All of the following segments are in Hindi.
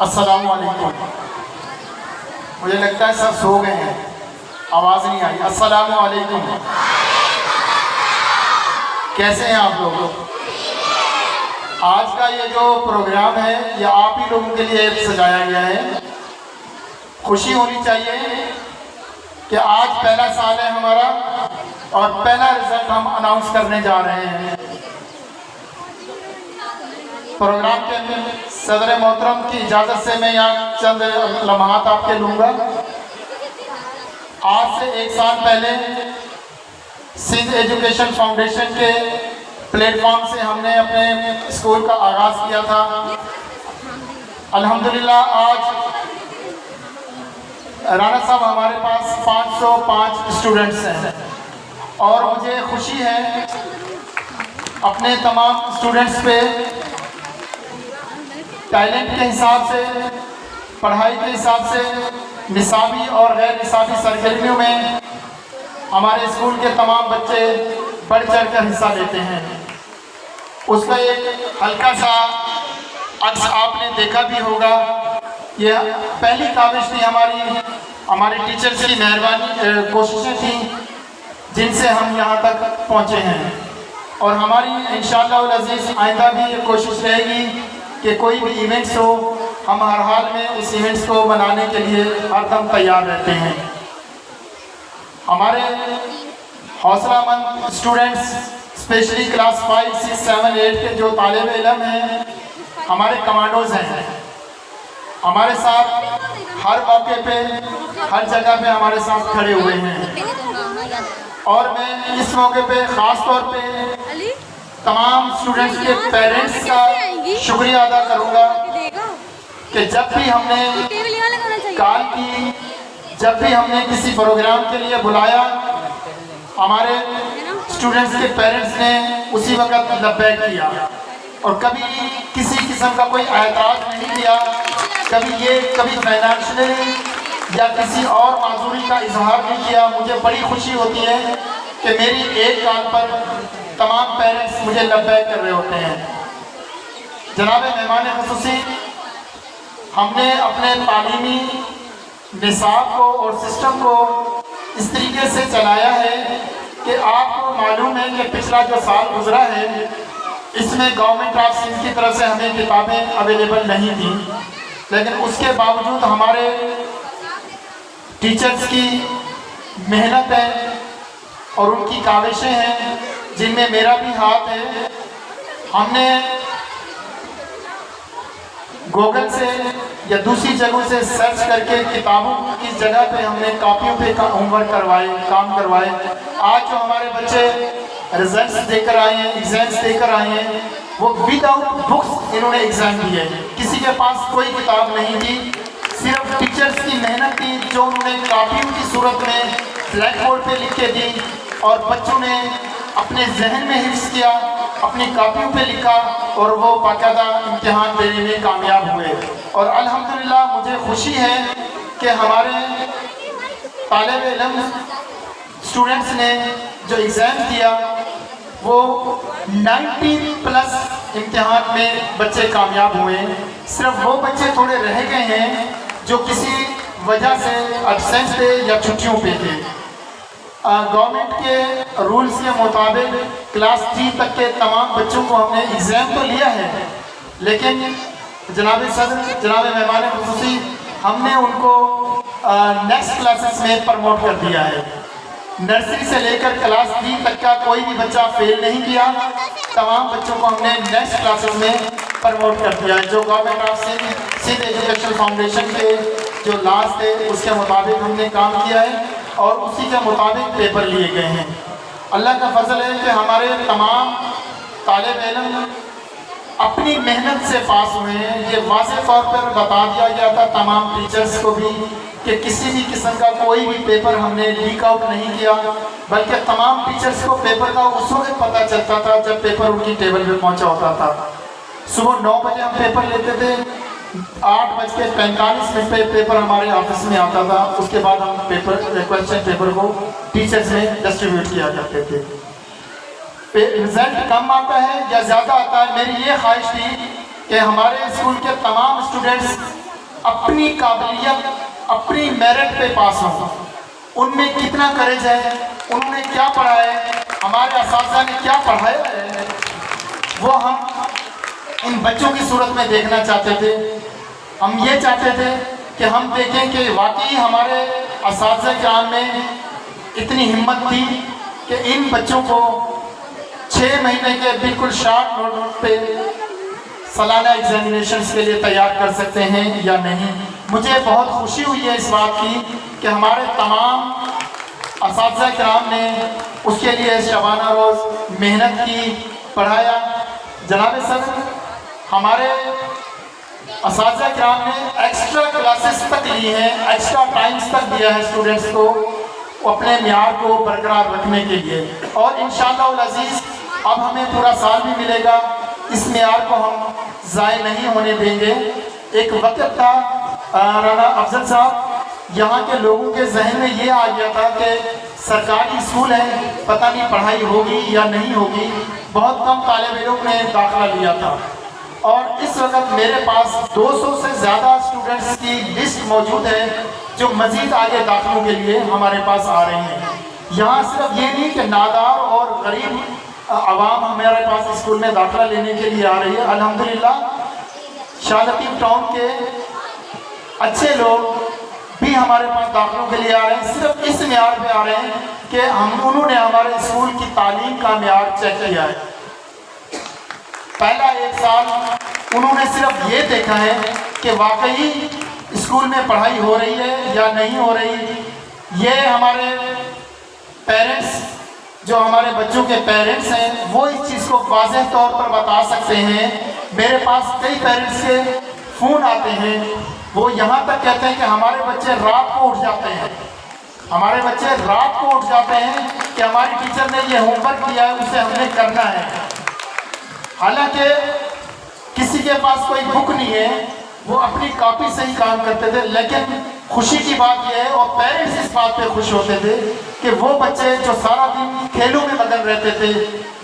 अस्सलाम वालेकुम। मुझे लगता है सब सो गए हैं, आवाज़ नहीं आई। अस्सलाम वालेकुम। कैसे हैं आप लोग? आज का ये जो प्रोग्राम है ये आप ही लोगों के लिए सजाया गया है। खुशी होनी चाहिए कि आज पहला साल है हमारा और पहला रिजल्ट हम अनाउंस करने जा रहे हैं। प्रोग्राम के सदर मोहतरम की इजाज़त से मैं यहाँ चंद लम्हात आपके लूँगा। आज से एक साल पहले सिंध एजुकेशन फाउंडेशन के प्लेटफॉर्म से हमने अपने स्कूल का आगाज़ किया था। अल्हम्दुलिल्लाह आज राना साहब हमारे पास 505 स्टूडेंट्स हैं और मुझे खुशी है अपने तमाम स्टूडेंट्स पे टैलेंट के हिसाब से, पढ़ाई के हिसाब से, निसाबी और गैर निसाबी सरगर्मियों में हमारे स्कूल के तमाम बच्चे बढ़ चढ़ कर हिस्सा लेते हैं। उसका एक हल्का सा अक्स आपने देखा भी होगा। ये पहली काविश थी हमारे टीचर्स की मेहरबानी कोशिशें थी जिनसे हम यहाँ तक पहुँचे हैं और हमारी इंशाअल्लाह अज़ीज़ आइंदा भी ये कोशिश रहेगी कि कोई भी इवेंट्स हो हम हर हाल में उस इवेंट्स को मनाने के लिए हरदम तैयार रहते हैं। हमारे हौसलामंद स्टूडेंट्स स्पेशली क्लास 5, 6, 7, 8 के जो तालिब इल्म हैं हमारे कमांडोज हैं, हमारे साथ हर मौके पे हर जगह पे हमारे साथ खड़े हुए हैं और मैं इस मौके पे ख़ास तौर पे तमाम स्टूडेंट्स के पेरेंट्स का शुक्रिया अदा करूंगा कि जब भी हमने कॉल की, जब भी हमने किसी प्रोग्राम के लिए बुलाया, हमारे स्टूडेंट्स के पेरेंट्स ने उसी वक्त लब्बैक किया और कभी किसी किस्म का कोई एतराज़ नहीं किया, कभी फाइनेंशियली या किसी और माजूरी का इजहार नहीं किया। मुझे बड़ी खुशी होती है कि मेरी एक कॉल पर तमाम पेरेंट्स मुझे लब्बैक कर रहे होते हैं। जनाब मेहमान ख़ुसूसी, हमने अपने तालीमी निसाब को और सिस्टम को इस तरीके से चलाया है कि आपको मालूम है कि पिछला जो साल गुजरा है इसमें गवर्नमेंट ऑफ सिंध की तरफ से हमें किताबें अवेलेबल नहीं थी, लेकिन उसके बावजूद हमारे टीचर्स की मेहनत है और उनकी काविशें हैं जिनमें मेरा भी हाथ है। हमने गूगल से या दूसरी जगहों से सर्च करके किताबों की जगह पे हमने कॉपियों पे होमवर्क काम करवाए। आज जो हमारे बच्चे रिजल्ट्स देकर आए हैं, एग्जाम्स देकर आए हैं, वो विदाउट बुक्स इन्होंने एग्ज़ाम दिए। किसी के पास कोई किताब नहीं थी, सिर्फ टीचर्स की मेहनत थी जो उन्होंने कॉपियों की सूरत में ब्लैक बोर्ड पे लिख के दी और बच्चों ने अपने जहन में हिफ्ज़ किया, अपनी कॉपियों पे लिखा और वो बाकायदा इम्तिहान देने में कामयाब हुए। और अल्हम्दुलिल्लाह मुझे खुशी है कि हमारे तालिब इल्म स्टूडेंट्स ने जो एग्ज़ाम दिया वो 90+ इम्तिहान में बच्चे कामयाब हुए। सिर्फ वो बच्चे थोड़े रह गए हैं जो किसी वजह से एब्सेंट थे या छुट्टियों पे थे। गवर्नमेंट के रूल्स के मुताबिक क्लास 3 तक के तमाम बच्चों को हमने एग्ज़ाम तो लिया है, लेकिन जनाब सदर, जनाब मेहमान ख़ुसूसी, हमने उनको नेक्स्ट क्लासेस में प्रमोट कर दिया है। नर्सरी से लेकर क्लास 3 तक का कोई भी बच्चा फेल नहीं किया, तमाम बच्चों को हमने नेक्स्ट क्लासेस में प्रमोट कर दिया है। जो government of Sindh education foundation के जो लास्ट थे उसके मुताबिक हमने काम किया है और उसी के मुताबिक पेपर लिए गए हैं। अल्लाह का फजल है कि हमारे तमाम तालिब इल्म अपनी मेहनत से पास हुए हैं। ये वाज़ेह तौर पर बता दिया गया था तमाम टीचर्स को भी कि किसी भी किस्म का कोई भी पेपर हमने लीक आउट नहीं किया, बल्कि तमाम टीचर्स को पेपर का उस वक्त पता चलता था जब पेपर उनकी टेबल पे पहुंचा होता था। सुबह 9 बजे हम पेपर लेते थे, 8:45 पे पेपर हमारे ऑफिस में आता था। उसके बाद हम क्वेश्चन पेपर को टीचर्स में डिस्ट्रीब्यूट किया करते थे। रिजल्ट कम आता है या ज़्यादा आता है, मेरी ये ख्वाहिश थी कि हमारे स्कूल के तमाम स्टूडेंट्स अपनी काबिलियत, अपनी मेरिट पे पास हों। उनमें कितना करेज है, उन्होंने क्या पढ़ा है, हमारे असातिज़ा ने क्या पढ़ाया है, वो हम इन बच्चों की सूरत में देखना चाहते थे। हम ये चाहते थे कि हम देखें कि वाकई हमारे असातिज़ा किराम में इतनी हिम्मत थी कि इन बच्चों को 6 महीने के बिल्कुल शॉर्ट नोट पे सालाना एग्जामिनेशंस के लिए तैयार कर सकते हैं या नहीं। मुझे बहुत खुशी हुई है इस बात की कि हमारे तमाम असातिज़ा किराम ने उसके लिए शबाना रोज़ मेहनत की, पढ़ाया। जनाब सर, हमारे असातिज़ा किराम ने एक्स्ट्रा क्लासेस तक ली हैं, एक्स्ट्रा टाइम्स तक दिया है स्टूडेंट्स को अपने म्यार को बरकरार रखने के लिए। और इंशाअल्लाह उल अज़ीज़ अब हमें पूरा साल भी मिलेगा, इस म्यार को हम ज़ाय नहीं होने देंगे। एक वक्त था राना अफजल साहब, यहाँ के लोगों के जहन में ये आ गया था कि सरकारी स्कूल है, पता नहीं पढ़ाई होगी या नहीं होगी। बहुत कम तालिब इल्म ने दाखिला लिया था और इस वक्त मेरे पास 200 से ज़्यादा स्टूडेंट्स की लिस्ट मौजूद है जो मज़ीद आगे दाखिलों के लिए हमारे पास आ रहे हैं। यहाँ सिर्फ ये नहीं कि नादार और गरीब आवाम हमारे पास स्कूल में दाखिला लेने के लिए आ रही है। अल्हम्दुलिल्लाह शाह लतीफ़ टाउन के अच्छे लोग भी हमारे पास दाखिलों के लिए आ रहे हैं। सिर्फ इस म्यार पे आ रहे हैं कि उन्होंने हमारे स्कूल की तालीम का म्यार चेक किया है। पहला 1 साल उन्होंने सिर्फ ये देखा है कि वाकई स्कूल में पढ़ाई हो रही है या नहीं हो रही। ये हमारे पेरेंट्स, जो हमारे बच्चों के पेरेंट्स हैं, वो इस चीज़ को वाज़ेह तौर पर बता सकते हैं। मेरे पास कई पेरेंट्स के फ़ोन आते हैं, वो यहाँ तक कहते हैं कि हमारे बच्चे रात को उठ जाते हैं, हमारे बच्चे रात को उठ जाते हैं कि हमारी टीचर ने ये होमवर्क दिया है, उसे हमने करना है। हालांकि किसी के पास कोई बुक नहीं है, वो अपनी कॉपी से ही काम करते थे। लेकिन खुशी की बात यह है और पेरेंट्स इस बात पे खुश होते थे कि वो बच्चे जो सारा दिन खेलों में लगन रहते थे,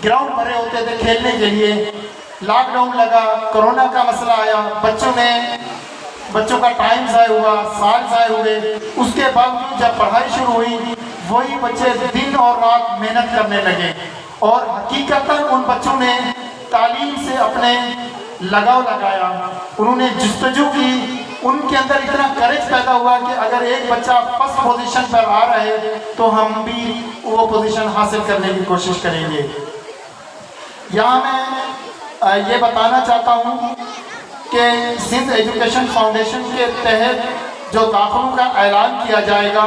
ग्राउंड भरे होते थे खेलने के लिए। लॉकडाउन लगा, कोरोना का मसला आया, बच्चों का टाइम ज़ाय हुआ, साल ज़ाय हुए। उसके बाद जब पढ़ाई शुरू हुई, वही बच्चे दिन और रात मेहनत करने लगे और हकीकतन उन बच्चों ने तालीम से अपने लगाव लगाया, उन्होंने जुस्तजू की। उनके अंदर इतना करेज पैदा हुआ कि अगर एक बच्चा फर्स्ट पोजीशन पर आ रहा है तो हम भी वो पोजीशन हासिल करने की कोशिश करेंगे। यहाँ मैं ये बताना चाहता हूँ कि सिंध एजुकेशन फाउंडेशन के तहत जो दाखिलों का ऐलान किया जाएगा,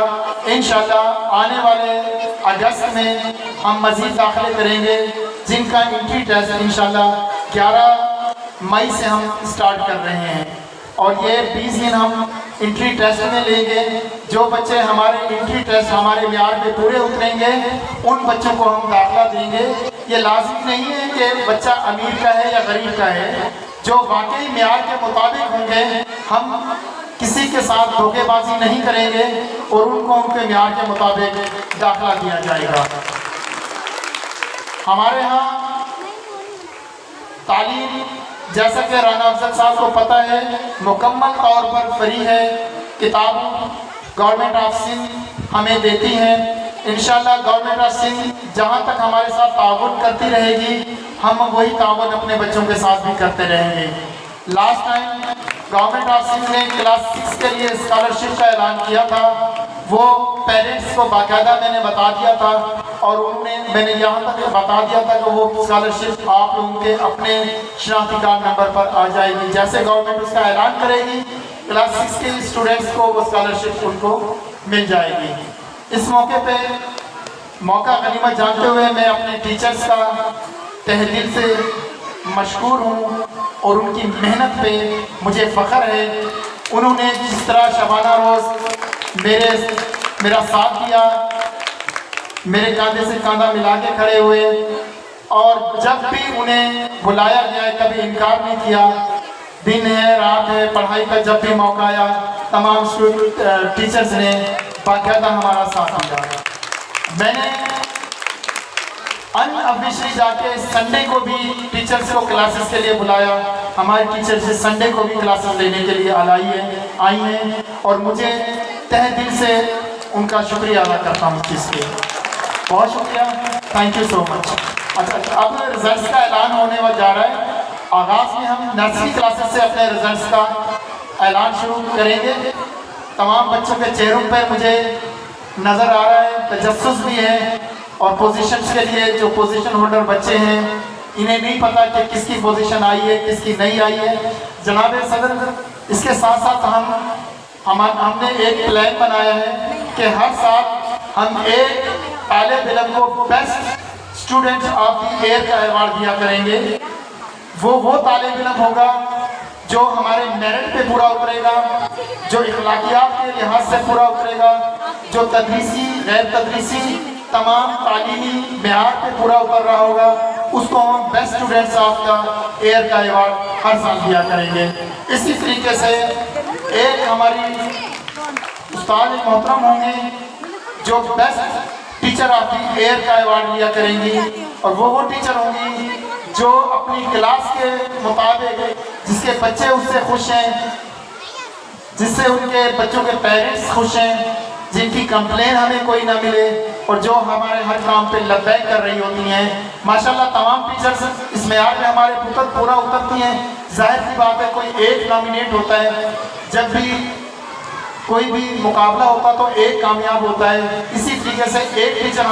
इंशाल्लाह आने वाले अगस्त में हम मज़ीद दाखिले करेंगे, जिनका एंट्री टेस्ट इंशाल्लाह 11 मई से हम स्टार्ट कर रहे हैं और ये 20 दिन हम एंट्री टेस्ट में लेंगे। जो बच्चे हमारे एंट्री टेस्ट हमारे म्यार पे पूरे उतरेंगे, उन बच्चों को हम दाखिला देंगे। ये लाजिम नहीं है कि बच्चा अमीर का है या गरीब का है, जो वाकई म्यार के मुताबिक होंगे, हम किसी के साथ धोखेबाजी नहीं करेंगे और उनको उनके म्यार के मुताबिक दाखिला दिया जाएगा। हमारे यहाँ तालीम, जैसा कि राना अफजल साहब को पता है, मुकम्मल तौर पर फ्री है। किताब गवर्नमेंट ऑफ सिंध हमें देती है। इंशाल्लाह गवर्नमेंट ऑफ सिंध जहाँ तक हमारे साथ ताउन करती रहेगी, हम वही ताउन अपने बच्चों के साथ भी करते रहेंगे। Last time government of Sindh ने क्लास 6 के लिए स्कॉलरशिप का ऐलान किया था, वो पेरेंट्स को बाकायदा मैंने बता दिया था और मैंने यहाँ तक बता दिया था कि वो स्कॉलरशिप आप लोगों के अपने शनाख्ती कार्ड नंबर पर आ जाएगी। जैसे गवर्नमेंट उसका ऐलान करेगी, क्लास 6 के स्टूडेंट्स को वो स्कॉलरशिप उनको मिल जाएगी। इस मौके पे मौका गनीमत जानते हुए मैं अपने टीचर्स का तहे दिल से मशकूर हूँ और उनकी मेहनत पे मुझे फ़ख्र है। उन्होंने जिस तरह शबाना रोज़ मेरा साथ दिया, मेरे कांधे से कांधा मिला के खड़े हुए और जब भी उन्हें बुलाया गया कभी इनकार नहीं किया। दिन है रात है, पढ़ाई का जब भी मौका आया, तमाम टीचर्स ने बाकायदा हमारा साथ दिया। मैंने अनऑफिशियली जाके संडे को भी टीचर्स को क्लासेस के लिए बुलाया। हमारे टीचर्स संडे को भी क्लासेस लेने के लिए आई हैं और मुझे तहे दिल से उनका शुक्रिया अदा करता हूँ। चीज़ के बहुत शुक्रिया, थैंक यू सो मच। अच्छा, अब रिजल्ट्स का ऐलान होने जा रहा है। आगाज़ में हम नर्सरी क्लासेस से अपने रिजल्ट्स का ऐलान शुरू करेंगे। तमाम बच्चों के चेहरों पर मुझे नज़र आ रहा है तजस्सुस भी है और पोजीशंस के लिए जो पोजीशन होल्डर बच्चे हैं इन्हें नहीं पता कि किसकी पोजीशन आई है किसकी नहीं आई है। जनाब सदर, इसके साथ साथ हमने एक प्लान बनाया है कि हर साल हम एक तालिब इल्म को best student of the year का अवार्ड दिया करेंगे। वो तालिब इल्म होगा जो हमारे मेरिट पे पूरा उतरेगा, जो इखलाकियात के लिहाज से पूरा उतरेगा, जो तदरीसी गैर तदरीसी तमाम तालीमी मेयार पे पूरा उतर रहा होगा, उसको हम best students of the year का अवार्ड हर साल दिया करेंगे। इसी तरीके से एक हमारी उस्ताद मोहतरम होंगे जो best teacher of the year का अवार्ड लिया करेंगी और वो टीचर होंगी जो अपनी क्लास के मुताबिक जिसके बच्चे उससे खुश हैं, जिससे उनके बच्चों के पेरेंट्स खुश हैं, जिनकी कंप्लेन हमें कोई ना मिले और जो हमारे हर काम पे लब्बैक कर रही होती हैं। माशाल्लाह तमाम टीचर्स इस मेयार में हमारे पूरा उतरती हैं। जाहिर सी बात है कोई एक नॉमिनेट होता है, जब भी कोई भी मुकाबला होता तो एक कामयाब होता है। इसी तरीके से एक टीचर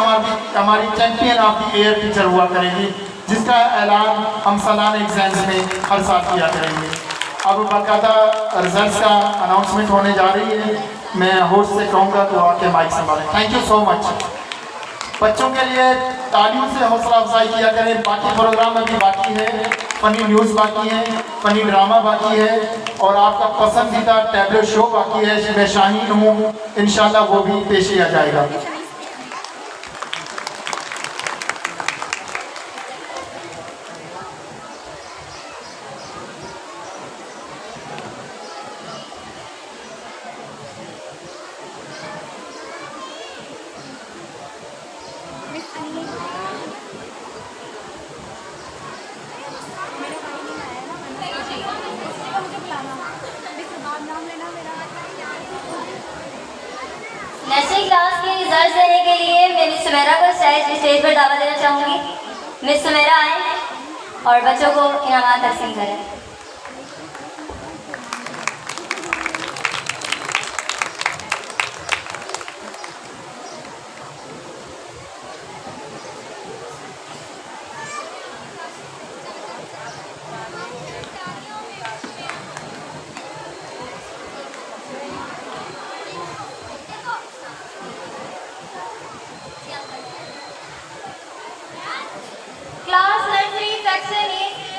हमारी champion of the year teacher हुआ करेगी, जिसका ऐलान हम सालाना एग्जाम्स में हर साल किया करेंगे। अब बाकायदा रिजल्ट्स का अनाउंसमेंट होने जा रही है। मैं होस्ट से कहूँगा तो आके माइक संभालें। Thank you so much. बच्चों के लिए तालियों से हौसला अफजाई किया करें। बाकी प्रोग्राम अभी बाकी है, फनी न्यूज़ बाकी है, फनी ड्रामा बाकी है और आपका पसंदीदा टैबलो शो बाकी है। मैं शाहीन हूँ, इंशाल्लाह वो भी पेश किया जाएगा। नर्सरी क्लास के रिजल्ट देने के लिए मैं मिस सुमेरा को स्टेज पर दावा देना चाहूँगी। मिस सुमेरा आए और बच्चों को इनामात तकसीम करें। क्लास नर्सरी सेक्शन ए से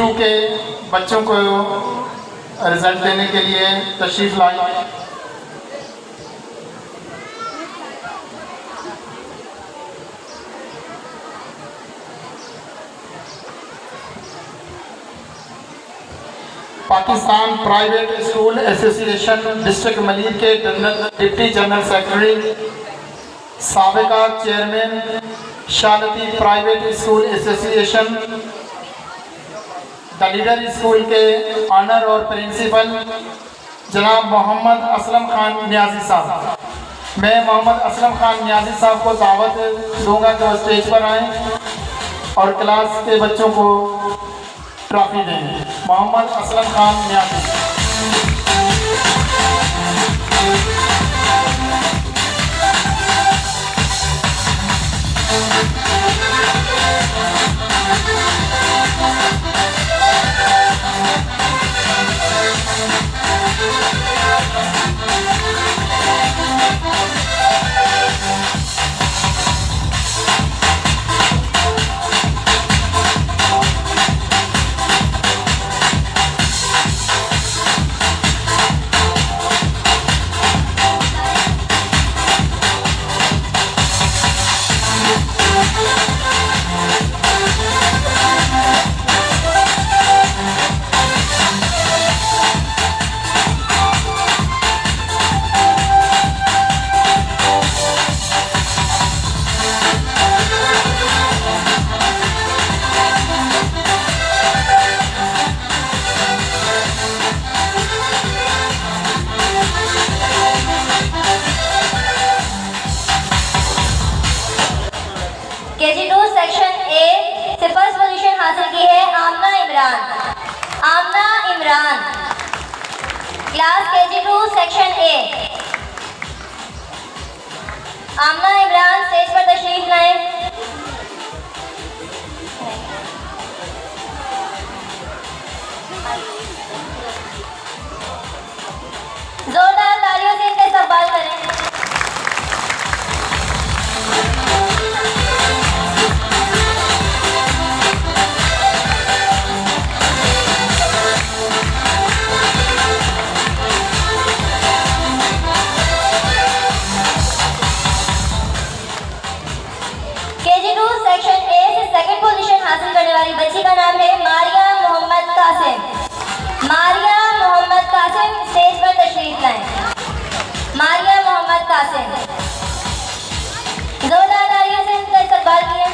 KG2 के बच्चों को रिजल्ट देने के लिए तशरीफ लाई। Pakistan private school association district Malir के डिप्टी जनरल सेक्रेटरी, साबिका chairman Shalti private school association, the leader school के ऑनर और प्रिंसिपल जनाब मोहम्मद असलम खान नियाजी साहब। मैं मोहम्मद असलम खान नियाजी साहब को दावत दूंगा कि वो स्टेज पर आएँ और क्लास के बच्चों को ट्रॉफी देंगे। Mohammad Aslam Khan Niazi. KG2 section A से फर्स्ट पोजीशन हासिल की है Amna Imran. Amna Imran, class KG2 section A. Amna Imran stage पर तशरीफ लाएं। जोरदार तालियों से इनका इस्तकबाल करें। KG2 सेक्शन ए से सेकंड पोजीशन हासिल करने वाली बच्ची का नाम है मारिया मोहम्मद कासिम। मारिया मोहम्मद कासिम स्टेज पर तशरीफ लाएं। मारिया मोहम्मद कासिम, जोरदार तालियों से इनका इस्तकबाल किया।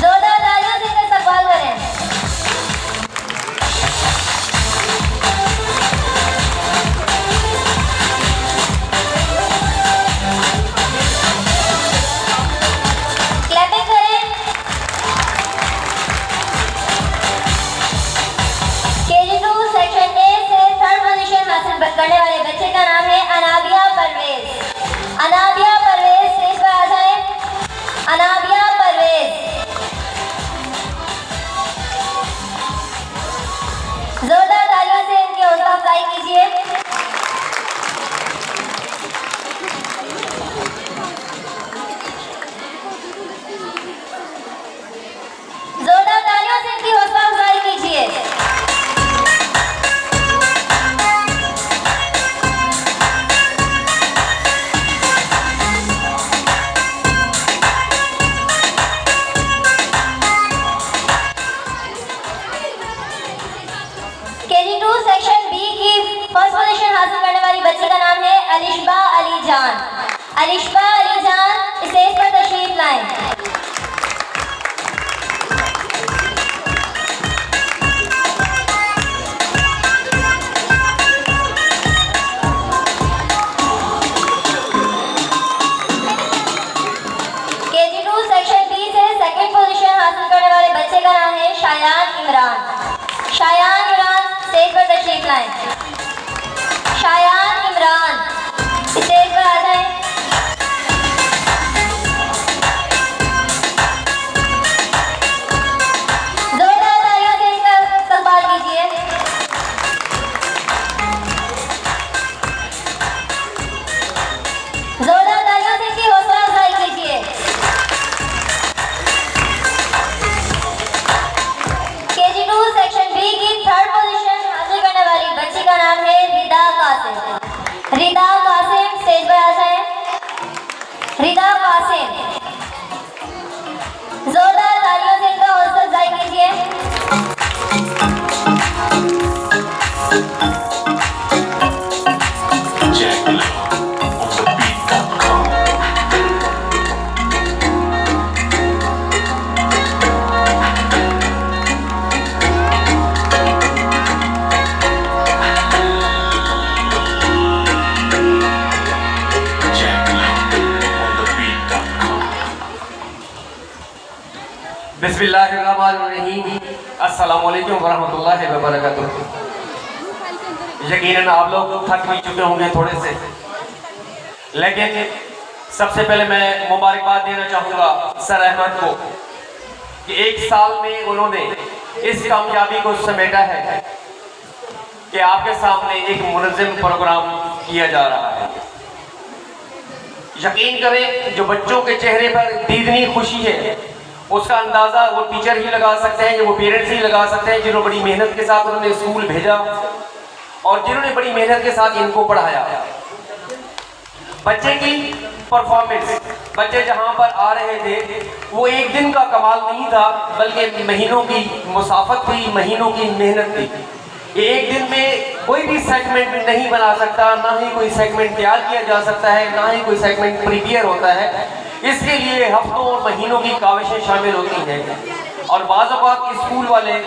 जोरदार तालियों से इनका इस्तकबाल करें। क्लैपिंग करें। KG2 सेक्शन ए से थर्ड पोजीशन हासिल करने वाले बच्चे का नाम है अनाबिया परवेज। अनाबिया परवेज स्टेज पर आ जाए। अनाबिया परवेज, जोरदार तालियों से इनकी हौसला अफजाई कीजिए। जोरदार तालियों से इनकी हौसला अफजाई कीजिए। KG2 सेक्शन बी की फर्स्ट पोजीशन हासिल करने वाली बच्ची का नाम है अलिशबा अली जान। अलिशबा अली जान स्टेज पर तशरीफ लाएं। KG2 सेक्शन बी से सेकंड पोजीशन हासिल करने वाले बच्चे का नाम है शायान इमरान। शायान इमरान स्टेज पर तशरीफ लाएं। शायान इमरान स्टेज पर आ जाएं। जोरदार तालियों से इनका इस्तकबाल कीजिए। बिस्मिल्लाहिर्रहमानिर्रहीम। अस्सलाम वालेकुम वरहमतुल्लाहि वबरकातुहू। यकीनन आप लोग थक भी चुके होंगे थोड़े से, लेकिन सबसे पहले मैं मुबारकबाद देना चाहूँगा सर अहमद को कि 1 साल में उन्होंने इस कामयाबी को समेटा है कि आपके सामने एक मुनज़्ज़म प्रोग्राम किया जा रहा है। यकीन करें, जो बच्चों के चेहरे पर दीदनी खुशी है उसका अंदाज़ा वो टीचर ही लगा सकते हैं, जो वो पेरेंट्स ही लगा सकते हैं जिन्होंने बड़ी मेहनत के साथ उन्होंने स्कूल भेजा और जिन्होंने बड़ी मेहनत के साथ इनको पढ़ाया। बच्चे की परफॉर्मेंस, बच्चे जहाँ पर आ रहे थे वो एक दिन का कमाल नहीं था, बल्कि महीनों की मुसाफत थी, महीनों की मेहनत थी। एक दिन में कोई भी सेगमेंट नहीं बना सकता, ना ही कोई सेगमेंट तैयार किया जा सकता है, ना ही कोई सेगमेंट प्रिपेयर होता है। इसके लिए हफ्तों और महीनों की काविशें शामिल होती हैं और बाज़ औक़ात स्कूल वाले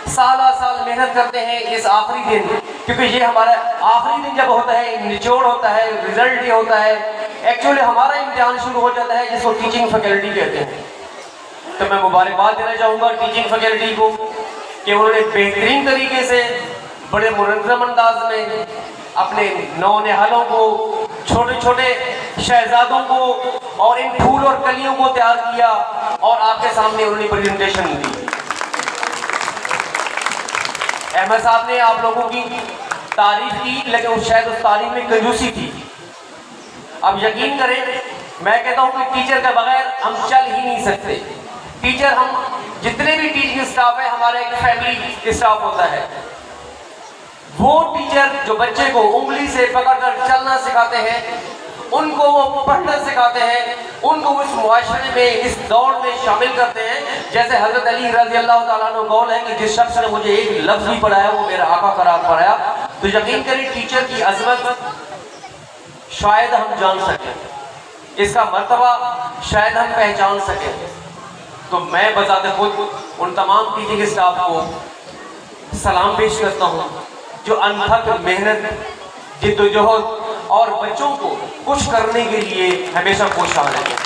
साल मेहनत करते हैं इस आखिरी दिन, क्योंकि ये हमारा आखिरी दिन जब होता है, निचोड़ होता है, रिजल्ट ये होता है, एक्चुअली हमारा इम्तिहान शुरू हो जाता है जिसको टीचिंग फैकल्टी कहते हैं। तो मैं मुबारकबाद देना चाहूँगा टीचिंग फैकल्टी को कि उन्होंने बेहतरीन तरीके से बड़े मुनज़्ज़म अंदाज में अपने नौनिहालों को, छोटे छोटे शहजादों को और इन फूल और कलियों को तैयार किया और आपके सामने उन्होंने प्रेजेंटेशन दी। अहमद साहब ने आप लोगों की तारीफ की, लेकिन शायद उस तारीफ में कंजूसी थी। अब यकीन करें, मैं कहता हूं कि टीचर के बगैर हम चल ही नहीं सकते। टीचर, हम जितने भी टीचिंग स्टाफ है, हमारा एक फैमिली स्टाफ होता है। वो टीचर जो बच्चे को उंगली से पकड़कर चलना सिखाते हैं, उनको वो पढ़ना सिखाते हैं, उनको इस मुआशरे में, इस दौड़ में शामिल करते हैं। जैसे हजरत अली रज़ी अल्लाह ताला अन्हु कौल है कि जिस शख्स ने मुझे एक लफ्ज़ भी पढ़ाया वो मेरा आका करार पाया। तो यकीन करें, टीचर की अज़मत शायद हम जान सकें, इसका मर्तबा शायद हम पहचान सकें। तो मैं बजाते खुद उन तमाम टीचिंग स्टाफ को सलाम पेश करता हूँ जो अनथक मेहनत, जिद्दोजहद और बच्चों को कुछ करने के लिए हमेशा कोशिश हैं।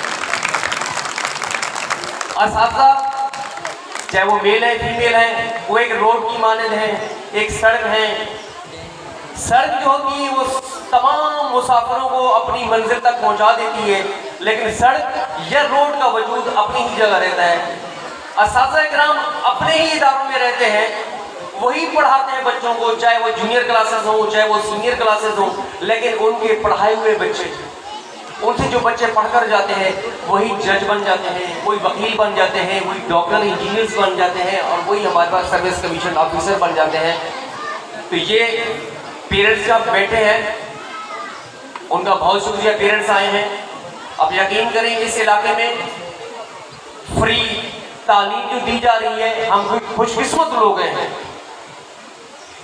असातिज़ा, चाहे वो मेल है फीमेल है, वो एक रोड की मानद है, एक सड़क है। सड़क जो होती है वो तमाम मुसाफिरों को अपनी मंजिल तक पहुंचा देती है, लेकिन सड़क या रोड का वजूद अपनी ही जगह रहता है। असातिज़ा इकराम अपने ही इदारों में रहते हैं, वही पढ़ाते हैं बच्चों को, चाहे वो जूनियर क्लासेस हों, चाहे वो सीनियर क्लासेस हों, लेकिन उनके पढ़ाए हुए बच्चे, उनसे जो बच्चे पढ़कर जाते हैं वही जज बन जाते हैं, वही वकील बन जाते हैं, वही डॉक्टर इंजीनियर्स बन जाते हैं और वही हमारे पास सर्विस कमीशन ऑफिसर बन जाते हैं। तो ये पेरेंट्स जब बैठे हैं, उनका बहुत शुक्रिया, पेरेंट्स आए हैं। अब यकीन करें, इस इलाके में फ्री तालीम जो दी जा रही है, हम खुशकिस्मत लोग हैं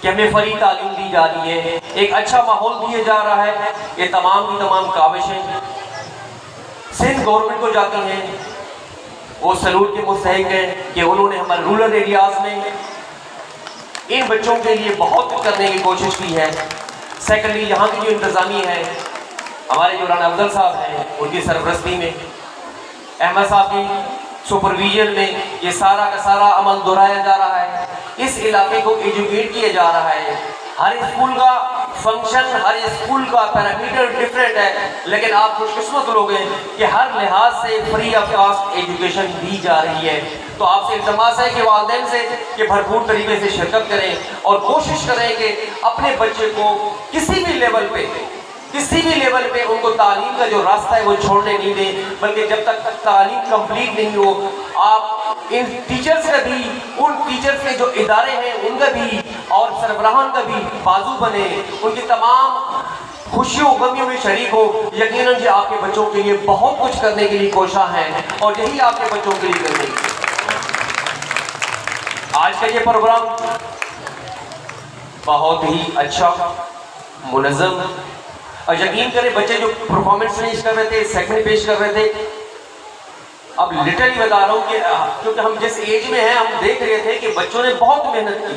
कि हमें फ्री तालीम दी जा रही है, एक अच्छा माहौल दिया जा रहा है। ये तमाम की तमाम काविशें सिंध गवर्नमेंट को जाती हैं, वो सलूट के मुस्तहिक हैं कि उन्होंने हमारे रूरल एरियाज़ में इन बच्चों के लिए बहुत कुछ करने की कोशिश की है। सेकेंडली, यहाँ की जो इंतज़ामिया है, हमारे जो राना अफजल साहब हैं, उनकी सरपरस्ती में, अहमद साहब की सुपरविजन में ये सारा का सारा अमल दोहराया जा रहा है। इस इलाके को एजुकेट किया जा रहा है। हर स्कूल का फंक्शन, हर स्कूल का पैरामीटर डिफरेंट है, लेकिन आप खुशकिस्मत लोग हैं कि हर लिहाज से फ्री ऑफ कॉस्ट एजुकेशन दी जा रही है। तो आपसे इल्तमास है कि वालिदैन से कि भरपूर तरीके से शिरकत करें और कोशिश करें कि अपने बच्चे को किसी भी लेवल पे उनको तालीम का जो रास्ता है वो छोड़ने नहीं दें, बल्कि जब तक तालीम कंप्लीट नहीं हो, आप इन टीचर्स का भी, उन टीचर्स के जो इदारे हैं उनका भी और सरबराहान का भी बाजू बने, उनकी तमाम खुशियों गमियों में शरीक हो। यकीनन जी आपके बच्चों के लिए बहुत कुछ करने के लिए कोशिश है और यही आपके बच्चों के लिए करने की। आज का ये प्रोग्राम बहुत ही अच्छा, मुनज़्ज़म, और यकीन करें बच्चे जो परफॉर्मेंस पेश कर रहे थे, सेगमेंट पेश कर रहे थे, अब लिटरली बता रहा हूँ कि क्योंकि हम जिस एज में हैं, हम देख रहे थे कि बच्चों ने बहुत मेहनत की,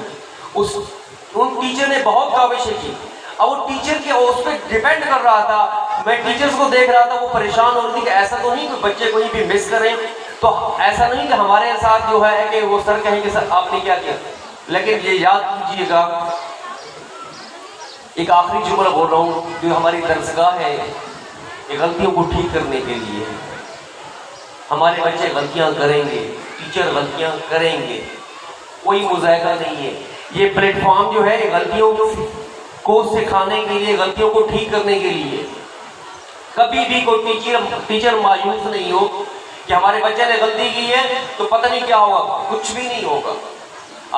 उन टीचर ने बहुत काविशें की। अब वो टीचर के उस पर डिपेंड कर रहा था। मैं टीचर्स को देख रहा था, वो परेशान हो रही थी कि ऐसा तो नहीं कि बच्चे कहीं भी मिस करें, तो ऐसा नहीं कि हमारे साथ जो है कि वो सर कहेंगे सर आपने क्या किया, लेकिन ये याद कीजिएगा, एक आखिरी जुमला बोल रहा हूँ, जो हमारी दरसगाह है ये गलतियों को ठीक करने के लिए। हमारे बच्चे गलतियाँ करेंगे, टीचर गलतियाँ करेंगे, कोई मुज़ायका नहीं है। ये प्लेटफॉर्म जो है गलतियों को सिखाने के लिए, गलतियों को ठीक करने के लिए। कभी भी कोई टीचर मायूस नहीं हो कि हमारे बच्चे ने गलती की है तो पता नहीं क्या होगा, कुछ भी नहीं होगा।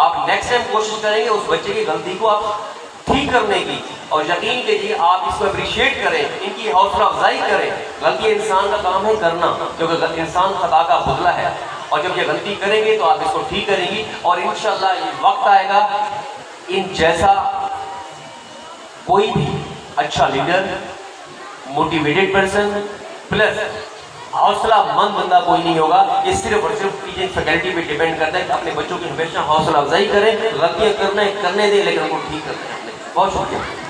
आप नेक्स्ट टाइम कोशिश करेंगे उस बच्चे की गलती को आप ठीक करने की, और यकीन कीजिए आप इसको अप्रिशिएट करें, इनकी हौसला अफजाई करें। गलती इंसान का काम है करना, क्योंकि इंसान खता का पुतला है, और जब ये गलती करेंगे तो आप इसको ठीक करेंगी, और इंशाल्लाह ये वक्त आएगा इन जैसा कोई भी अच्छा लीडर, मोटिवेटेड पर्सन प्लस हौसलामंद बंदा कोई नहीं होगा। ये सिर्फ और सिर्फ टीचिंग फैकल्टी पे डिपेंड करता है कि अपने बच्चों की हमेशा हौसला अफजाई करें, गलतियाँ करने दें लेकिन उनको ठीक करना है। बहुत शुक्रिया।